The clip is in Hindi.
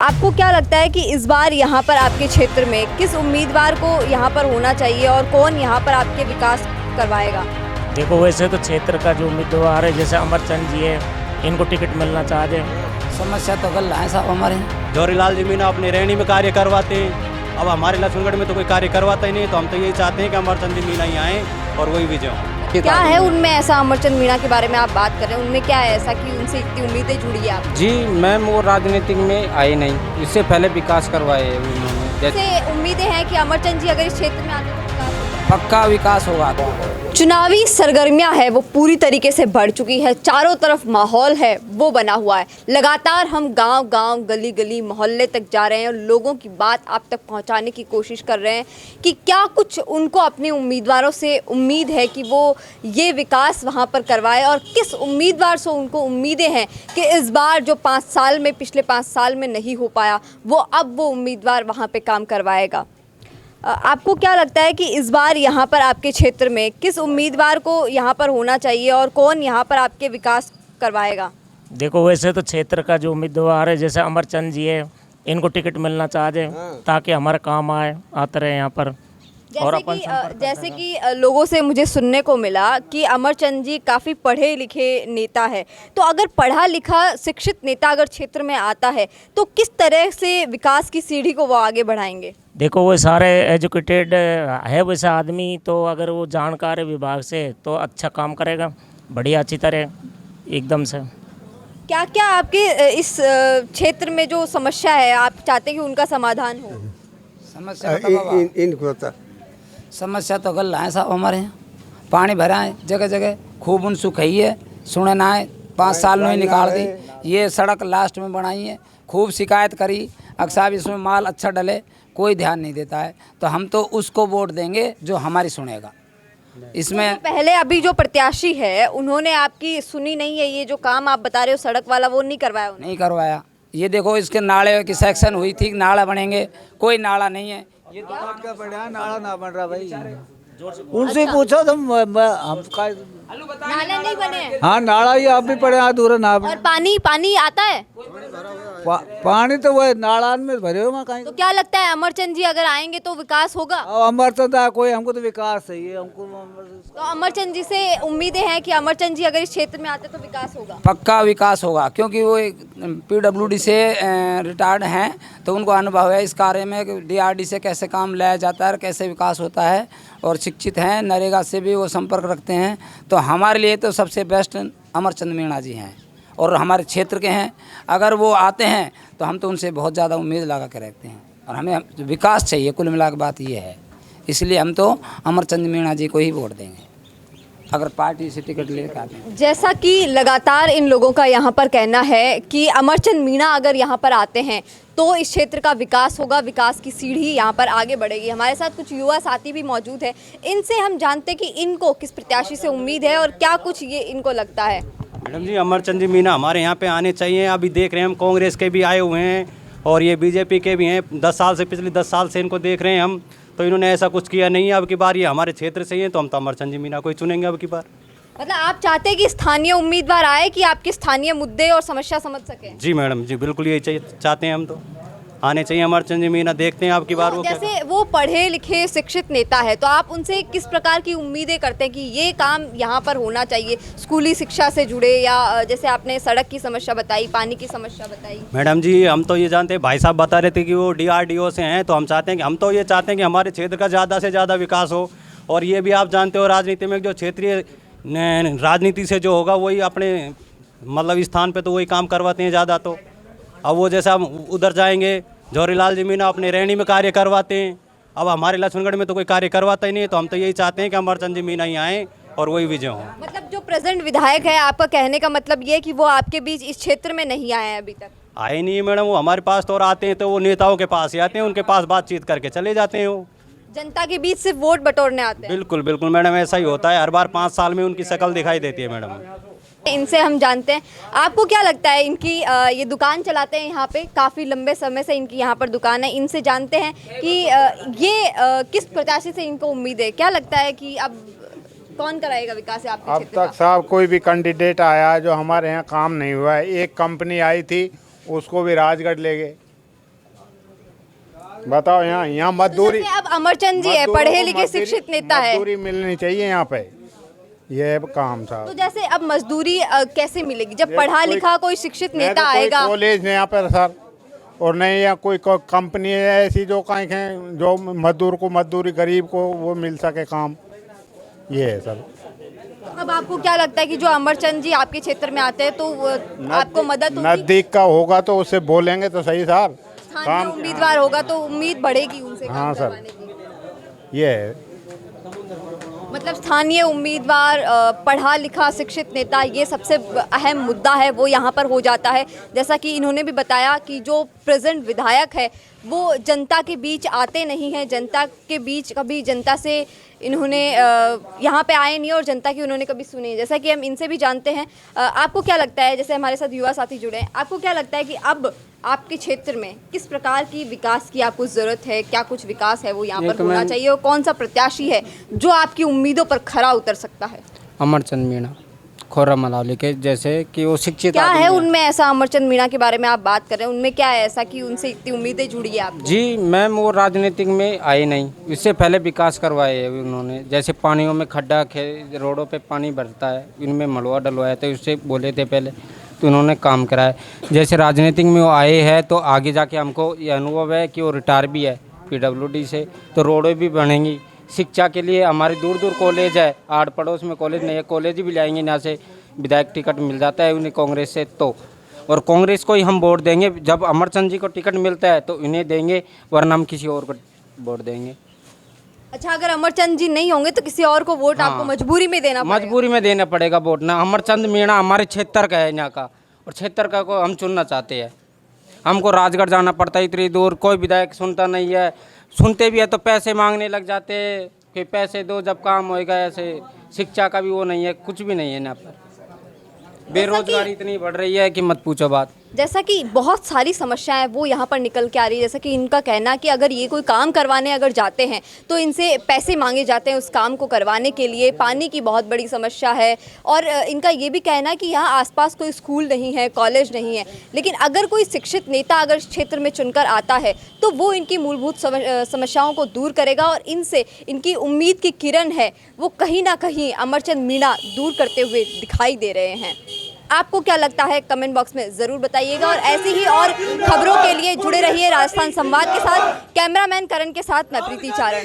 आपको क्या लगता है कि इस बार यहाँ पर आपके क्षेत्र में किस उम्मीदवार को यहाँ पर होना चाहिए और कौन यहाँ पर आपके विकास करवाएगा? देखो, वैसे तो क्षेत्र का जो उम्मीदवार है जैसे अमरचंद जी है, इनको टिकट मिलना चाहिए। समस्या तो गल है साहब हमारे। जौहरीलाल जी मीना अपने रैनी में कार्य करवाते हैं, अब हमारे लक्ष्मणगढ़ में तो कोई कार्य करवाता ही नहीं, तो हम तो यही चाहते हैं कि अमरचंद जी मीना ही आएँ और वही विजय हों। क्या है उनमें ऐसा, अमरचंद मीणा के बारे में आप बात कर रहे हैं, उनमें क्या है ऐसा कि उनसे इतनी उम्मीदें जुड़ी है आप? जी मैम, वो राजनीतिक में आए नहीं, इससे पहले विकास करवाए उन्होंने। जैसे उम्मीदें हैं कि अमरचंद जी अगर इस क्षेत्र में आते तो विकास होगा? पक्का विकास होगा। चुनावी सरगर्मियां है वो पूरी तरीके से बढ़ चुकी है, चारों तरफ माहौल है वो बना हुआ है। लगातार हम गांव-गांव, गली-गली, मोहल्ले तक जा रहे हैं और लोगों की बात आप तक पहुंचाने की कोशिश कर रहे हैं कि क्या कुछ उनको अपने उम्मीदवारों से उम्मीद है कि वो ये विकास वहां पर करवाए और किस उम्मीदवार से उनको उम्मीदें हैं कि इस बार जो 5 साल में, पिछले 5 साल में नहीं हो पाया वो अब वो उम्मीदवार वहाँ पर काम करवाएगा। आपको क्या लगता है कि इस बार यहाँ पर आपके क्षेत्र में किस उम्मीदवार को यहाँ पर होना चाहिए और कौन यहाँ पर आपके विकास करवाएगा? देखो, वैसे तो क्षेत्र का जो उम्मीदवार है जैसे अमरचंद जी है, इनको टिकट मिलना चाहिए ताकि हमारा काम आते रहे यहाँ पर। जैसे कि लोगों से मुझे सुनने को मिला कि अमरचंद जी काफ़ी पढ़े लिखे नेता है, तो अगर पढ़ा लिखा शिक्षित नेता अगर क्षेत्र में आता है तो किस तरह से विकास की सीढ़ी को वो आगे बढ़ाएंगे? देखो, वो सारे एजुकेटेड है वैसा आदमी, तो अगर वो जानकार है विभाग से तो अच्छा काम करेगा, बढ़िया अच्छी तरह एकदम से। क्या क्या आपके इस क्षेत्र में जो समस्या है आप चाहते हैं कि उनका समाधान हो? समस्या तो गल है साहब हमारे। पानी भरा है जगह जगह, खूब उन सुखई है, सुने ना है, 5 साल में निकाल दी। ये सड़क लास्ट में बनाई है, खूब शिकायत करी, अक्सर इसमें माल अच्छा डले, कोई ध्यान नहीं देता है। तो हम तो उसको वोट देंगे जो हमारी सुनेगा। इसमें तो पहले अभी जो प्रत्याशी है उन्होंने आपकी सुनी नहीं है, ये जो काम आप बता रहे हो सड़क वाला वो नहीं करवाया उन्होंने? नहीं करवाया। ये देखो, इसके नाले की सेक्शन हुई थी, नाला बनेंगे, कोई नाला नहीं है। ये क्या बढ़िया नाला ना बन रहा भाई, उनसे पूछो तुम। हम नाला नहीं बने हैं? हाँ, नाला ही आप भी पड़े अधूरा ना। और पानी आता है? पानी तो वो नाला में भरे हो कहीं। तो क्या लगता है अमरचंद जी अगर आएंगे तो विकास होगा? अमरचंद कोई, हमको तो विकास चाहिए हमको। तो अमरचंद जी से उम्मीदें हैं कि अमरचंद जी अगर इस क्षेत्र में आते तो विकास होगा? पक्का विकास होगा, क्योंकि वो PWD से रिटायर्ड हैं, तो उनको अनुभव है इस कार्य में कि DRD से कैसे काम लाया जाता है, कैसे विकास होता है, और शिक्षित हैं, नरेगा से भी वो संपर्क रखते हैं। तो हमारे लिए तो सबसे बेस्ट अमरचंद मीणा जी हैं और हमारे क्षेत्र के हैं। अगर वो आते हैं तो हम तो उनसे बहुत ज़्यादा उम्मीद लगा के रखते हैं और हमें विकास चाहिए। कुल मिला के बात ये है, इसलिए हम तो अमरचंद मीणा जी को ही वोट देंगे अगर पार्टी से टिकट लेकर आते हैं। जैसा कि लगातार इन लोगों का यहाँ पर कहना है कि अमरचंद मीणा अगर यहाँ पर आते हैं तो इस क्षेत्र का विकास होगा, विकास की सीढ़ी यहाँ पर आगे बढ़ेगी। हमारे साथ कुछ युवा साथी भी मौजूद है, इनसे हम जानते हैं कि इनको किस प्रत्याशी से उम्मीद है और क्या कुछ ये इनको लगता है। मैडम जी, अमरचंद जी मीना हमारे यहाँ पे आने चाहिए। अभी देख रहे हैं हम, कांग्रेस के भी आए हुए हैं और ये BJP के भी हैं। 10 साल से, पिछले 10 साल से इनको देख रहे हैं हम, तो इन्होंने ऐसा कुछ किया नहीं है। अब की बार ये हमारे क्षेत्र से ही है, तो हम तो अमरचंद जी मीना को ही चुनेंगे अब की बार। मतलब आप चाहते हैं कि स्थानीय उम्मीदवार आए कि आपके स्थानीय मुद्दे और समस्या समझ सकें? जी मैडम जी, बिल्कुल यही चाहते हैं हम, तो आने चाहिए अमरचंद जी मीना। देखते हैं अब की बार वो जैसे वो पढ़े लिखे शिक्षित नेता है, तो आप उनसे किस प्रकार की उम्मीदें करते हैं कि ये काम यहाँ पर होना चाहिए, स्कूली शिक्षा से जुड़े या जैसे आपने सड़क की समस्या बताई, पानी की समस्या बताई? मैडम जी, हम तो ये जानते हैं, भाई साहब बता रहे थे कि वो DRDO से हैं, तो हम तो ये चाहते हैं कि हमारे क्षेत्र का ज़्यादा से ज़्यादा विकास हो। और ये भी आप जानते हो, राजनीति में जो क्षेत्रीय राजनीति से जो होगा वही अपने मतलब स्थान पे तो वही काम करवाते हैं ज़्यादा। तो अब वो जैसा हम उधर जाएंगे, जौहरीलाल जी मीना अपने रैनी में कार्य करवाते हैं, अब हमारे लक्ष्मणगढ़ में तो कोई कार्य करवाता ही नहीं है, तो हम तो यही चाहते हैं कि अमरचंद जी मीना ही आएँ और वही विजय हों। मतलब जो प्रेजेंट विधायक है, आपका कहने का मतलब ये है कि वो आपके बीच इस क्षेत्र में नहीं आए हैं अभी तक? आए नहीं है मैडम, वो हमारे पास तो और आते हैं तो वो नेताओं के पास ही आते हैं, उनके पास बातचीत करके चले जाते हैं। वो जनता के बीच सिर्फ वोट बटोरने आते हैं? बिल्कुल बिल्कुल मैडम, ऐसा ही होता है। हर बार 5 साल में उनकी शक्ल दिखाई देती है मैडम। इनसे हम जानते हैं, आपको क्या लगता है इनकी ये दुकान चलाते हैं यहाँ पे, काफ़ी लंबे समय से इनकी यहाँ पर दुकान है, इनसे जानते हैं कि ये किस प्रत्याशी से इनको उम्मीद है? क्या लगता है कि अब कौन कराएगा विकास है आपके अब क्षेत्र तक साहब कोई भी कैंडिडेट आया जो हमारे यहाँ काम नहीं हुआ है। एक कंपनी आई थी, उसको भी राजगढ़ ले गए, बताओ यहाँ मजदूरी जैसे अब अमरचंद जी है, मजदूरों पढ़े को लिखे शिक्षित नेता है, मजदूरी मिलनी चाहिए यहाँ पे, ये काम था। तो जैसे अब मजदूरी कैसे मिलेगी जब पढ़ा लिखा कोई शिक्षित नेता आएगा? कॉलेज नहीं यहाँ पर सर, और नहीं यहाँ कोई कंपनी है ऐसी जो कहीं जो मजदूर को मजदूरी गरीब को वो मिल सके काम, ये है सर। अब आपको क्या लगता है कि जो अमरचंद जी आपके क्षेत्र में आते हैं तो आपको मदद होगी? नजदीक का होगा तो उससे बोलेंगे तो सही सर। स्थानीय उम्मीदवार होगा तो उम्मीद बढ़ेगी उनसे काम हाँ सर, करवाने की। ये है। मतलब स्थानीय उम्मीदवार, पढ़ा लिखा शिक्षित नेता, ये सबसे अहम मुद्दा है वो यहाँ पर हो जाता है। जैसा कि इन्होंने भी बताया कि जो प्रेजेंट विधायक है वो जनता के बीच आते नहीं हैं, जनता के बीच कभी जनता से इन्होंने यहाँ पे आए नहीं और जनता की उन्होंने कभी सुनी। जैसा कि हम इनसे भी जानते हैं, आपको क्या लगता है, जैसे हमारे साथ युवा साथी जुड़े हैं, आपको क्या लगता है कि अब आपके क्षेत्र में किस प्रकार की विकास की आपको ज़रूरत है? क्या कुछ विकास है वो यहाँ पर होना चाहिए और कौन सा प्रत्याशी है जो आपकी उम्मीदों पर खरा उतर सकता है? अमरचंद मीणा, खोरा मलावली के जैसे कि वो शिक्षित क्या आदमी है हैं। उनमें ऐसा, अमरचंद मीणा के बारे में आप बात कर रहे हैं, उनमें क्या है ऐसा कि उनसे इतनी उम्मीदें जुड़ी है आपको? जी मैम, वो राजनीतिक में आए नहीं, इससे पहले विकास करवाए हैं उन्होंने। जैसे पानियों में खड्डा रोडों पे पानी भरता है, इनमें मलबा डलवाया था, उससे बोले थे पहले, तो उन्होंने काम कराया। जैसे राजनीतिक में वो आए हैं तो आगे जाके हमको ये अनुभव है कि वो रिटायर भी है PWD से, तो रोडें भी बनेंगी। शिक्षा के लिए हमारे दूर दूर कॉलेज है, आड़ पड़ोस में कॉलेज नहीं है, कॉलेज भी लाएंगे यहाँ से, विधायक टिकट मिल जाता है उन्हें कांग्रेस से तो, और कांग्रेस को ही हम वोट देंगे। जब अमरचंद जी को टिकट मिलता है तो इन्हें देंगे, वरना हम किसी और को वोट देंगे। अच्छा, अगर अमरचंद जी नहीं होंगे तो किसी और को वोट आपको मजबूरी में देना पड़ेगा? मजबूरी में देना पड़ेगा वोट ना। अमरचंद मीणा हमारे क्षेत्र का है यहाँ का, और क्षेत्र का को हम चुनना चाहते हैं। हमको राजगढ़ जाना पड़ता है इतनी दूर, कोई विधायक सुनता नहीं है, सुनते भी है तो पैसे मांगने लग जाते हैं कि पैसे दो जब काम होएगा। ऐसे शिक्षा का भी वो नहीं है, कुछ भी नहीं है यहाँ पर। बेरोजगारी इतनी बढ़ रही है कि मत पूछो बात। जैसा कि बहुत सारी समस्याएं वो यहाँ पर निकल के आ रही है। जैसा कि इनका कहना कि अगर ये कोई काम करवाने अगर जाते हैं तो इनसे पैसे मांगे जाते हैं उस काम को करवाने के लिए। पानी की बहुत बड़ी समस्या है और इनका ये भी कहना है कि यहाँ आसपास कोई स्कूल नहीं है, कॉलेज नहीं है। लेकिन अगर कोई शिक्षित नेता अगर क्षेत्र में चुनकर आता है तो वो इनकी मूलभूत समस्याओं को दूर करेगा और इनसे इनकी उम्मीद की किरण है वो कहीं ना कहीं अमरचंद मीणा दूर करते हुए दिखाई दे रहे हैं। आपको क्या लगता है कमेंट बॉक्स में ज़रूर बताइएगा और ऐसी ही और खबरों के लिए जुड़े रहिए राजस्थान संवाद के साथ। कैमरामैन करण के साथ मैं प्रीति चारण।